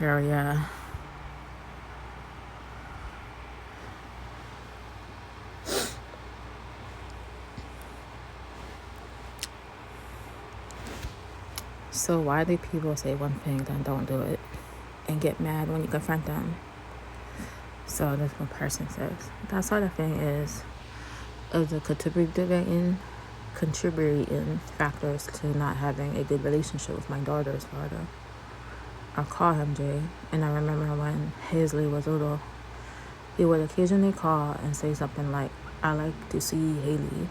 Girl, yeah. So why do people say one thing then don't do it and get mad when you confront them? So this one person says, that sort of thing is the contributing factors to not having a good relationship with my daughter's father. I'll call him Jay, and I remember when Hazley was little, he would occasionally call and say something like, I like to see Haley.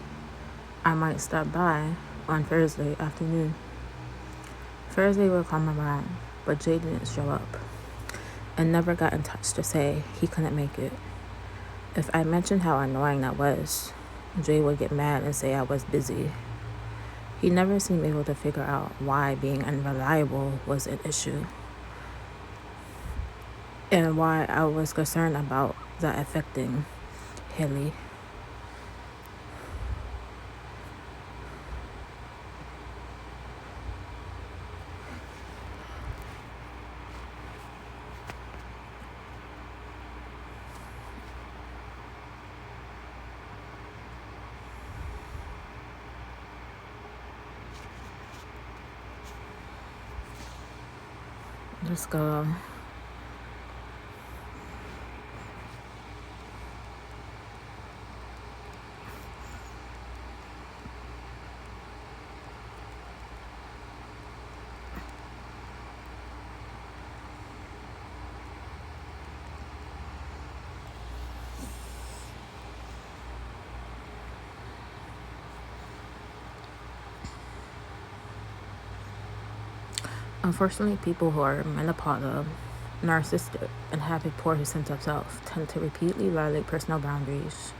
I might stop by on Thursday afternoon. Thursday would come around, but Jay didn't show up and never got in touch to say he couldn't make it. If I mentioned how annoying that was, Jay would get mad and say I was busy. He never seemed able to figure out why being unreliable was an issue and why I was concerned about that affecting Haley. Let's go. Unfortunately, people who are menopausal, narcissistic, and have a poor sense of self tend to repeatedly violate personal boundaries.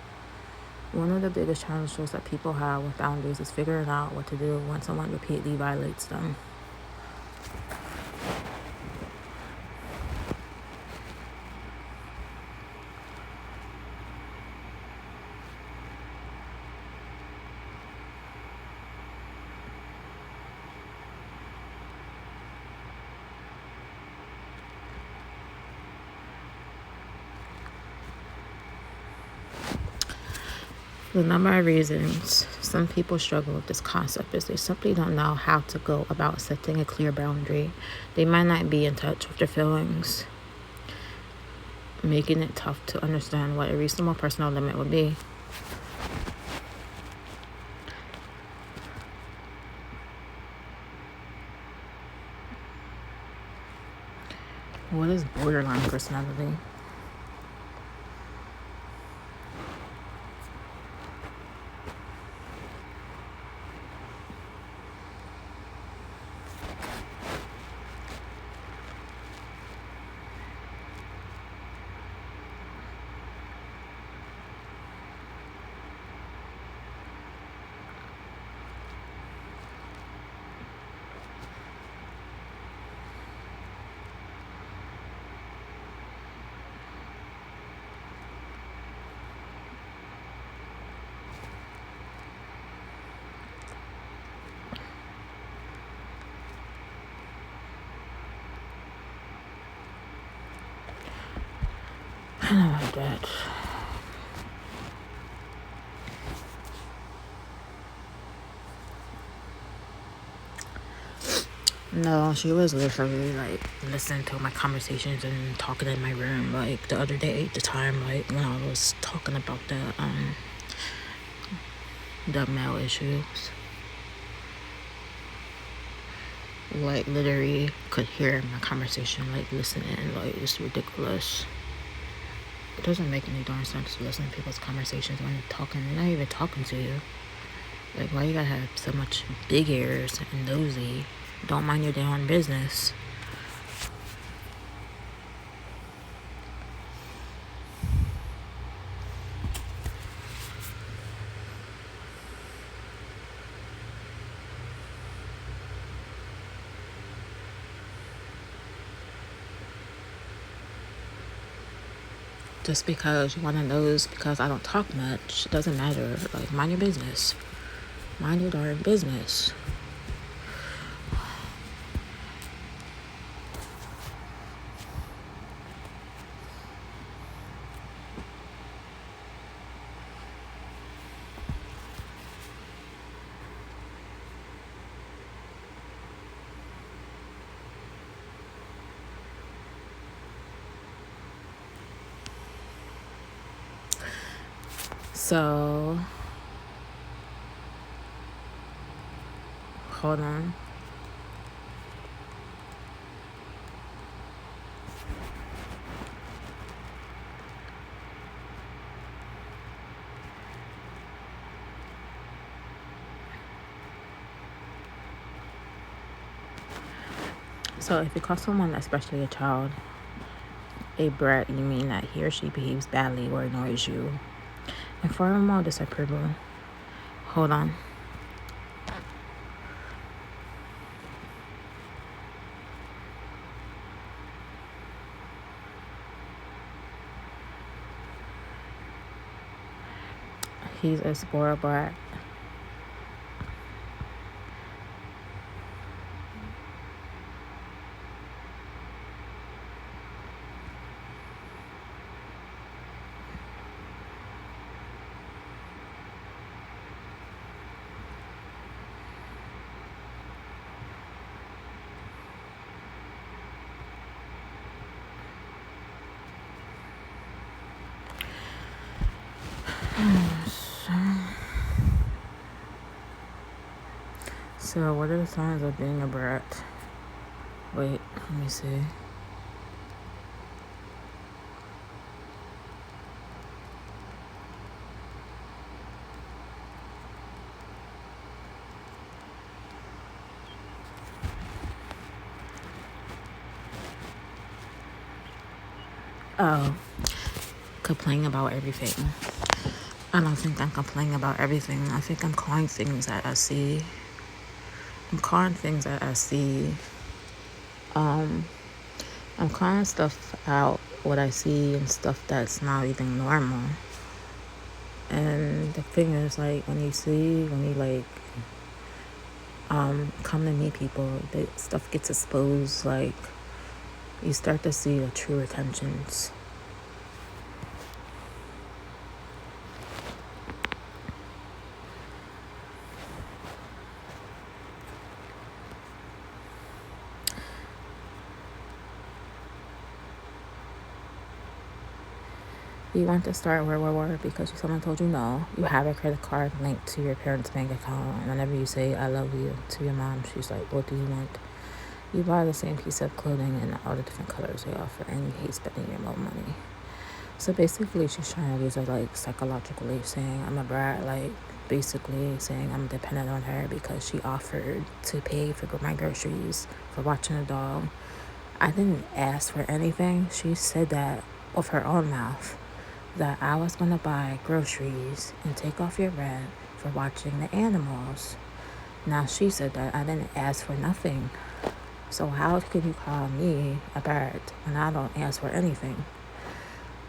One of the biggest challenges that people have with boundaries is figuring out what to do when someone repeatedly violates them. The number of reasons some people struggle with this concept is they simply don't know how to go about setting a clear boundary. They might not be in touch with their feelings, making it tough to understand what a reasonable personal limit would be. What is borderline personality? I don't like that. No, she was literally like listening to my conversations and talking in my room like the other day, the time like when I was talking about the male issues. Like literally could hear my conversation, like listening, like it's ridiculous. It doesn't make any darn sense to listen to people's conversations when they're talking. They're not even talking to you. Like, why you gotta have so much big ears and nosy? Don't mind your damn business. Just because you want to nose because I don't talk much, it doesn't matter. Like, mind your business. Mind your darn business. So, hold on. So, if you call someone, especially a child, a brat, you mean that he or she behaves badly or annoys you. And furthermore, disapproval. Hold on. He's a spoiled brat. So, what are the signs of being a brat? Wait, let me see. Oh, complaining about everything. I don't think I'm complaining about everything. I think I'm calling things that I see. I'm calling things that I see. I'm calling stuff out, what I see, and stuff that's not even normal. And the thing is, like, when you like come to meet people, that stuff gets exposed. Like, you start to see the true intentions. You want to start World War War because someone told you no. You have a credit card linked to your parents' bank account, and whenever you say "I love you" to your mom, she's like, "What do you want?" You buy the same piece of clothing in all the different colors they offer, and you hate spending your own money. So basically, she's trying to use it like psychologically, saying I'm a brat, like basically saying I'm dependent on her because she offered to pay for my groceries, for watching a dog. I didn't ask for anything. She said that with her own mouth, that I was going to buy groceries and take off your rent for watching the animals. Now she said that I didn't ask for nothing. So how can you call me a brat when I don't ask for anything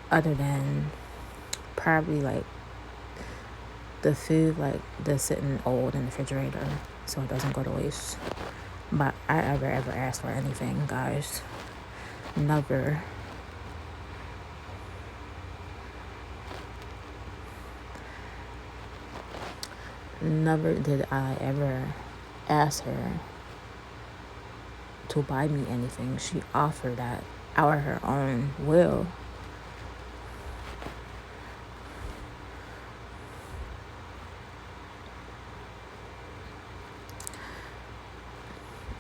other than probably like the food, like the sitting old in the refrigerator so it doesn't go to waste. But I ever asked for anything, guys. Never. Never did I ever ask her to buy me anything. She offered that out of her own will.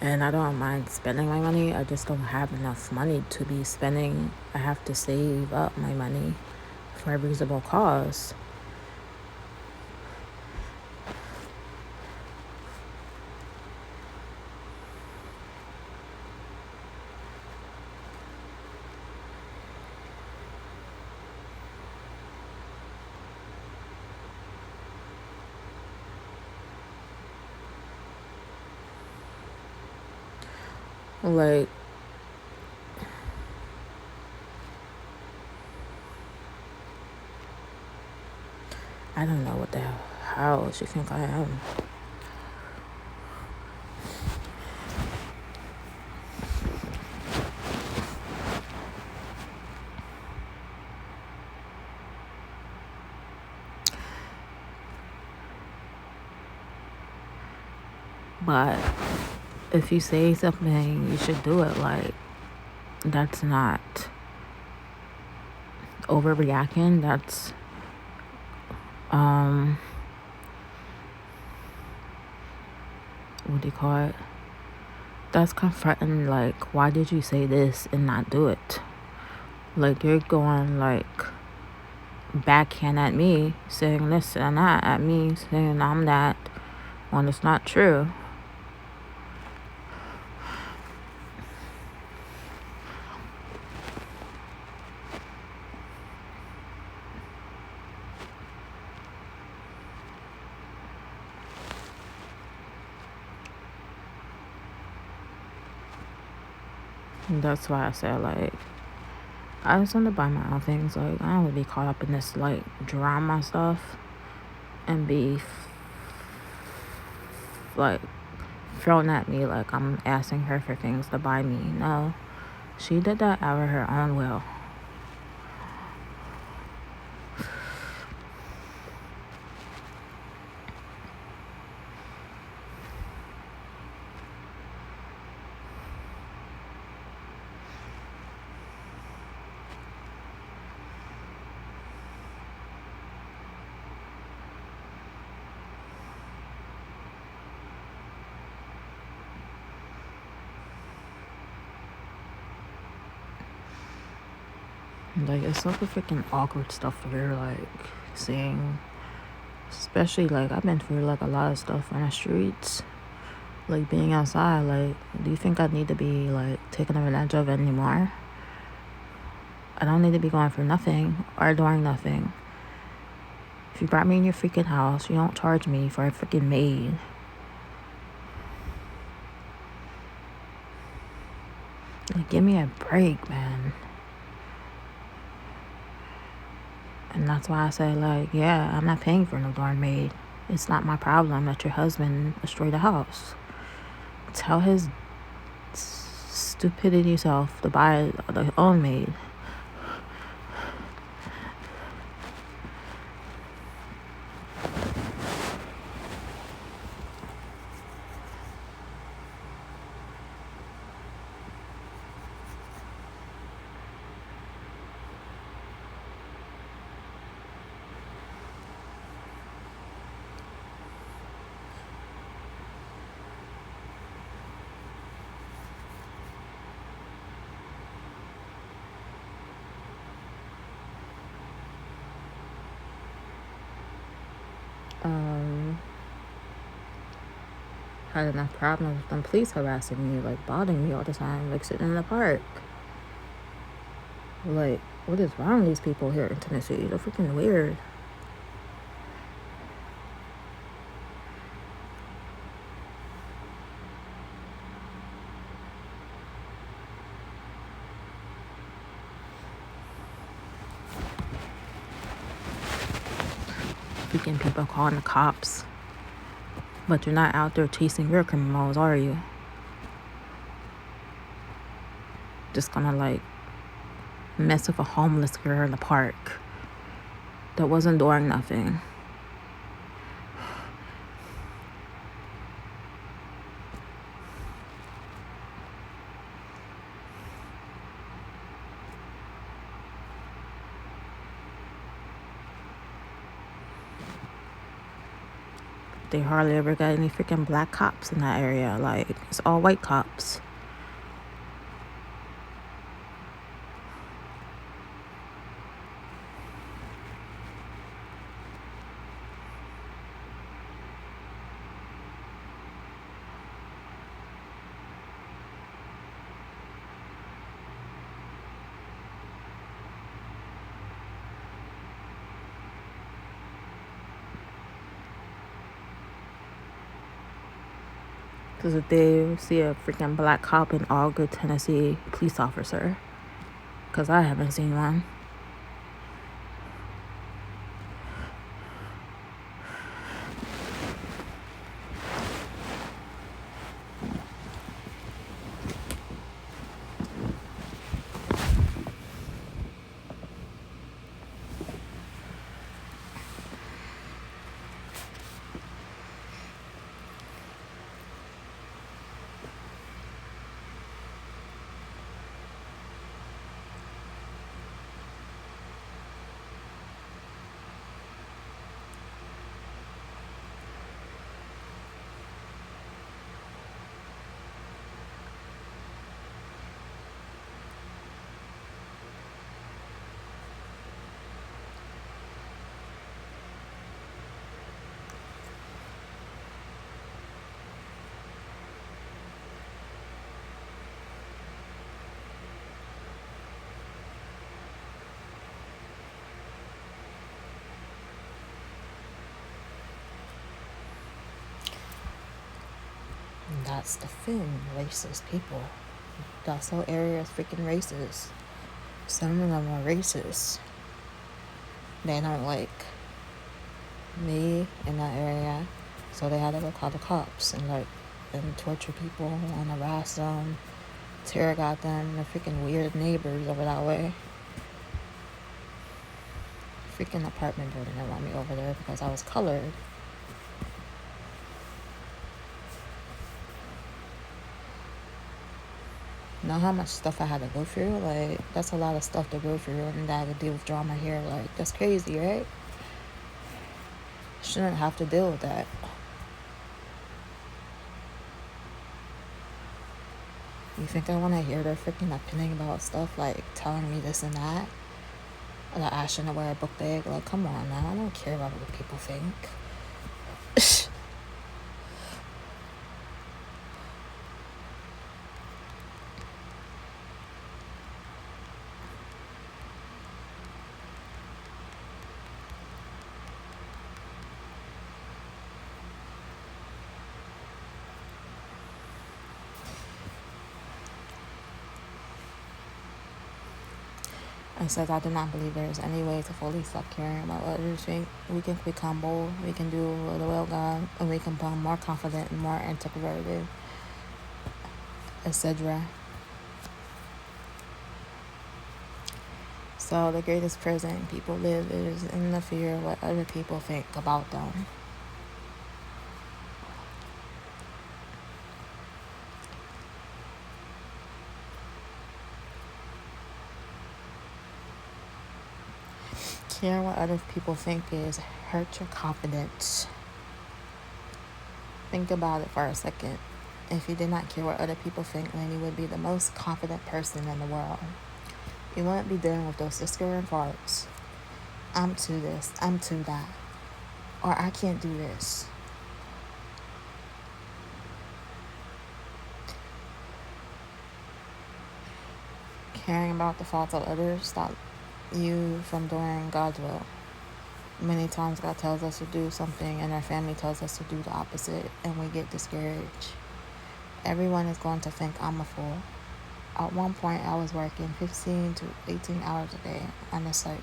And I don't mind spending my money. I just don't have enough money to be spending. I have to save up my money for a reasonable cause. Like, I don't know what the hell, how she think I am. But if you say something, you should do it. Like, that's not overreacting. That's um what do you call it? That's confronting. Like, why did you say this and not do it? Like, you're going like backhand at me, saying this and that at me, saying I'm that when it's not true. And that's why I said, like, I just want to buy my own things. Like, I don't want to be caught up in this, like, drama stuff and be, like, thrown at me like I'm asking her for things to buy me. No, she did that out of her own will. Like, it's such a freaking awkward stuff here, like, seeing, especially, like, I've been through, like, a lot of stuff on the streets, like, being outside. Like, do you think I need to be, like, taking advantage of anymore? I don't need to be going for nothing or doing nothing. If you brought me in your freaking house, you don't charge me for a freaking maid. Like, give me a break, man. And that's why I say, like, yeah, I'm not paying for no darn maid. It's not my problem that your husband destroyed the house. Tell his stupidity self to buy their own maid. Had enough problems with them police harassing me, like bothering me all the time, like sitting in the park. Like, what is wrong with these people here in Tennessee? They're freaking weird. Freaking people calling the cops. But you're not out there chasing real criminals, are you? Just gonna, like, mess with a homeless girl in the park that wasn't doing nothing. They hardly ever got any freaking black cops in that area. Like, it's all white cops. Because if they see a freaking black cop in all good Tennessee police officer, because I haven't seen one. that's the thing, racist people. That's whole area is freaking racist. Some of them are racist. They don't like me in that area, so they had to go call the cops and torture people and harass them, tear got them. The freaking weird neighbors over that way. Freaking apartment building didn't want me over there because I was colored. Know how much stuff I had to go through? Like, that's a lot of stuff to go through, and I had to deal with drama here. Like, that's crazy, right? Shouldn't have to deal with that. You think I want to hear their freaking opinion about stuff, like telling me this and that? That I shouldn't wear a book bag? Like, come on now. I don't care about what people think. I said I do not believe there is any way to fully stop caring about what others think. We can become bold, we can do the will of God, and we can become more confident and more introverted, etc. So the greatest prison people live is in the fear of what other people think about them. Caring what other people think is hurt your confidence. Think about it for a second. If you did not care what other people think, then you would be the most confident person in the world. You wouldn't be dealing with those discouraging parts. I'm to this, I'm to that, or I can't do this. Caring about the faults of others stop you from doing God's will. Many times God tells us to do something and our family tells us to do the opposite, and we get discouraged. Everyone is going to think I'm a fool. At one point, I was working 15 to 18 hours a day on the site.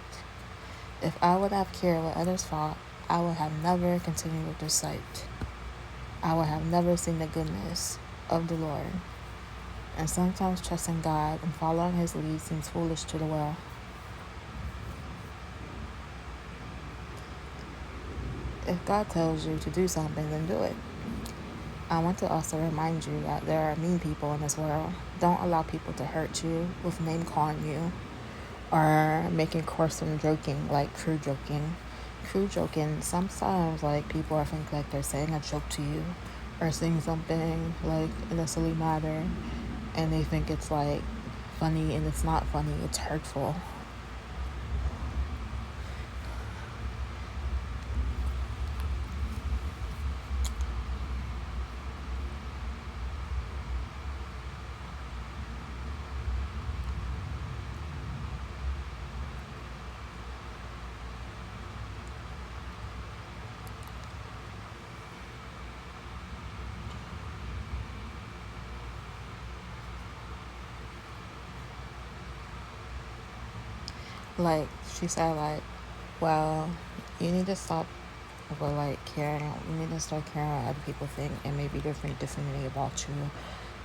If I would have cared what others thought, I would have never continued with the site. I would have never seen the goodness of the Lord. And sometimes trusting God and following His lead seems foolish to the world. If God tells you to do something, then do it. I want to also remind you that there are mean people in this world. Don't allow people to hurt you with name calling you or making coarse and joking, like crude joking. Crude joking, sometimes like people are think like they're saying a joke to you or saying something like in a silly manner, and they think it's like funny, and it's not funny, it's hurtful. Like, she said, like, well, you need to stop with, like, caring. You need to start caring what other people think and maybe they think differently about you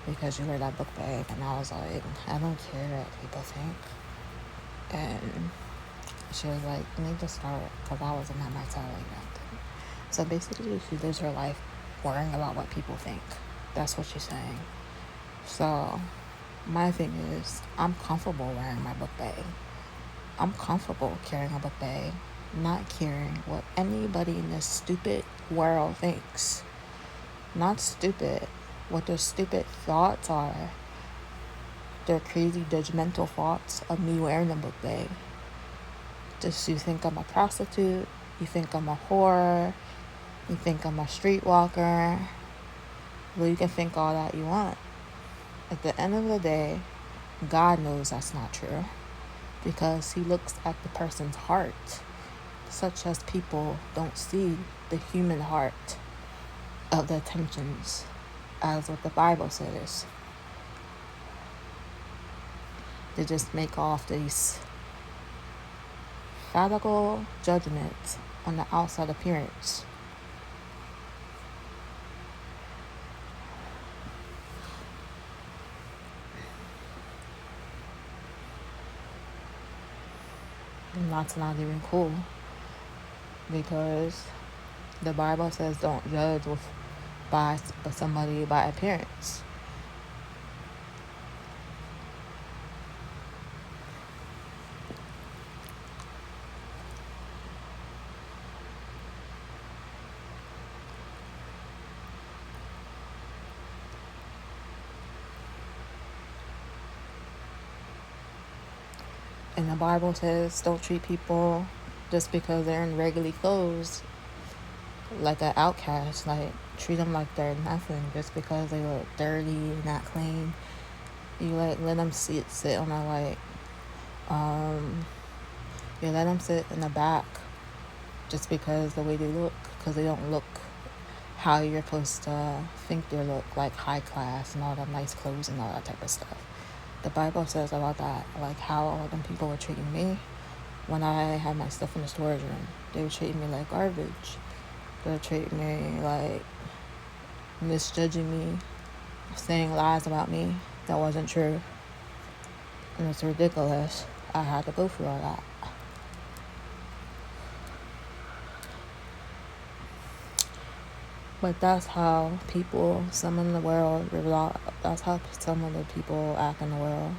because you wear that book bag. And I was like, I don't care what people think. And she was like, you need to start, because I was in that mentality back then. So basically, she lives her life worrying about what people think. That's what she's saying. So my thing is, I'm comfortable wearing my book bag. I'm comfortable carrying a book bag, not caring what anybody in this stupid world thinks. Not stupid, what their stupid thoughts are. Their crazy judgmental thoughts of me wearing a book bag. Just you think I'm a prostitute, you think I'm a whore, you think I'm a streetwalker. Well, you can think all that you want. At the end of the day, God knows that's not true. Because He looks at the person's heart, such as people don't see the human heart of the intentions as what the Bible says. They just make off these fallible judgments on the outside appearance. And that's not even cool, because the Bible says don't judge by somebody by appearance. And the Bible says don't treat people just because they're in regular clothes like an outcast. Like, treat them like they're nothing just because they look dirty and not clean. You let them sit on a you let them sit in the back just because the way they look, because they don't look how you're supposed to think they look, like high class and all that nice clothes and all that type of stuff. The Bible says about that, like how all them people were treating me when I had my stuff in the storage room. They were treating me like garbage. They were treating me like misjudging me, saying lies about me that wasn't true. And it's ridiculous. I had to go through all that. But that's how people, some in the world, that's how some of the people act in the world.